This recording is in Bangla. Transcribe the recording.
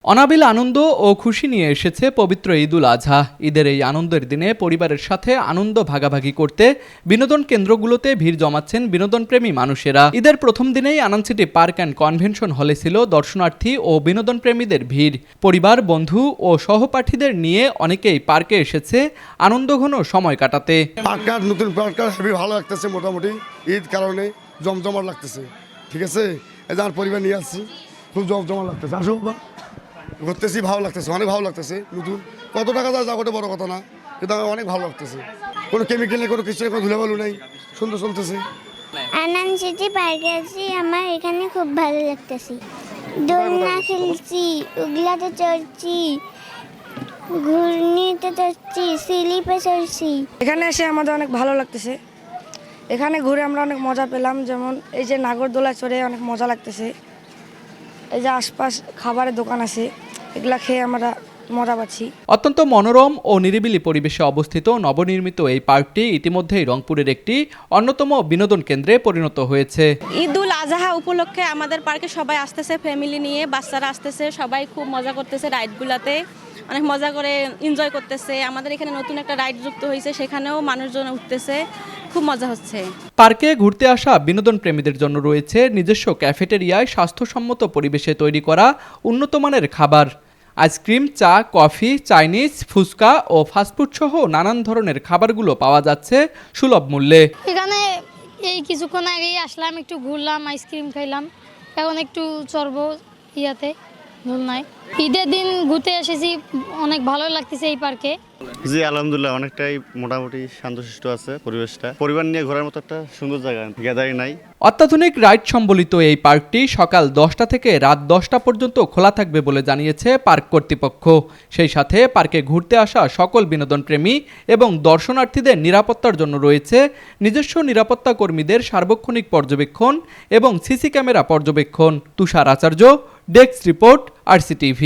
অনাবিল আনন্দ ও খুশি নিয়ে এসেছে পবিত্র ঈদুল আজহা। ঈদের এই আনন্দের দিনে পরিবারের সাথে আনন্দ ভাগাভাগি করতে বিনোদন কেন্দ্রগুলোতে ভিড় জমাচ্ছেন বিনোদনপ্রেমী মানুষেরা। ঈদের প্রথম দিনেই আনন্দ সিটি পার্ক অ্যান্ড কনভেনশন হলে ছিল দর্শনার্থী ও বিনোদনপ্রেমীদের ভিড়। পরিবার, বন্ধু ও সহপাঠীদের নিয়ে অনেকেই পার্কে এসেছে আনন্দঘন সময় কাটাতে। পার্কটা নতুন পার্কটা হেবি ভালো লাগতেছে, মোটামুটি ঈদ কারণে জমজমাট লাগতেছে। ঠিক আছে, এই যে আমার পরিবার নিয়ে আসছি, খুব জমজমাট লাগতেছে। আসো বাবা, ঘুরতেছি, ভালো লাগতেছে, অনেক ভালো লাগতেছে। নতুন কত টাকা যায় যা ওটা বড় কথা না, কিন্তু আমার অনেক ভালো লাগতেছে। কোনো কেমিক্যাল নেই, কোনো কিছু নেই, কোনো ধুলাবালু নেই, সুন্দর চলতেছে। আনন্দ সিটি পার্কে আছি, আমার এখানে খুব ভালো লাগতেছে। দোলনা খেলছি, উগলাতে চড়ছি, ঘূর্ণিতে চড়ছি, স্লিপে চড়ছি। এখানে এসে আমাদের অনেক ভালো লাগতেছে। এখানে ঘুরে আমরা অনেক মজা পেলাম, যেমন এই যে নাগরদোলায় চড়ে অনেক মজা লাগতেছে। এই যে আশপাশ খাবারের দোকান আছে, এগুলা খেয়ে আমরা মজা পাচ্ছি। অত্যন্ত মনোরম ও নিরিবিলি পরিবেশে অবস্থিত নবনির্মিত এই পার্কটি ইতিমধ্যেই রংপুরের একটি অন্যতম বিনোদন কেন্দ্রে পরিণত হয়েছে। ঈদুল আজহা উপলক্ষে আমাদের পার্কে সবাই আসতেছে, ফ্যামিলি নিয়ে বাচ্চারা আসতেছে, সবাই খুব মজা করতেছে। রাইডগুলোতে অনেক মজা করে এনজয় করতেছে। আমাদের এখানে নতুন একটা রাইড যুক্ত হয়েছে, সেখানেও মানুষজন উঠতেছে, খুব মজা হচ্ছে। পার্কে ঘুরতে আসা বিনোদন প্রেমীদের জন্য রয়েছে নিজস্ব ক্যাফেটেরিয়ায় স্বাস্থ্যসম্মত পরিবেশে তৈরি করা উন্নত মানের খাবার। আইসক্রিম, চা, কফি, চাইনিজ, ফুচকা ও ফাস্টফুড সহ নানান ধরনের খাবারগুলো পাওয়া যাচ্ছে সুলভ মূল্যে। এখানে এই কিছুক্ষণ আগেই আসলাম, একটু ঘুরলাম, আইসক্রিম খাইলাম, এখন একটু চড়বো ইয়াতে দোলনায়। ঈদের দিন ঘুরতে এসেছি, অনেক ভালো লাগতেছে এই পার্কে। জি আলহামদুলিল্লাহ, অনেকটাই মোটামুটি শান্তশিষ্ট আছে পরিবেশটা। পরিবার নিয়ে ঘোরার মতো একটা সুন্দর জায়গা, গ্যাদারিং নাই। অত্যাধুনিক রাইড সম্বলিত এই পার্কটি সকাল 10টা থেকে রাত 10টা পর্যন্ত খোলা থাকবে বলে জানিয়েছে পার্ক কর্তৃপক্ষ। সেই সাথে পার্কে ঘুরতে আসা সকল বিনোদন প্রেমী এবং দর্শনার্থীদের নিরাপত্তার জন্য রয়েছে নিজস্ব নিরাপত্তা কর্মীদের সার্বক্ষণিক পর্যবেক্ষণ এবং সিসি ক্যামেরা পর্যবেক্ষণ। তুষার আচার্য, ডেস্ক রিপোর্ট, RCTV।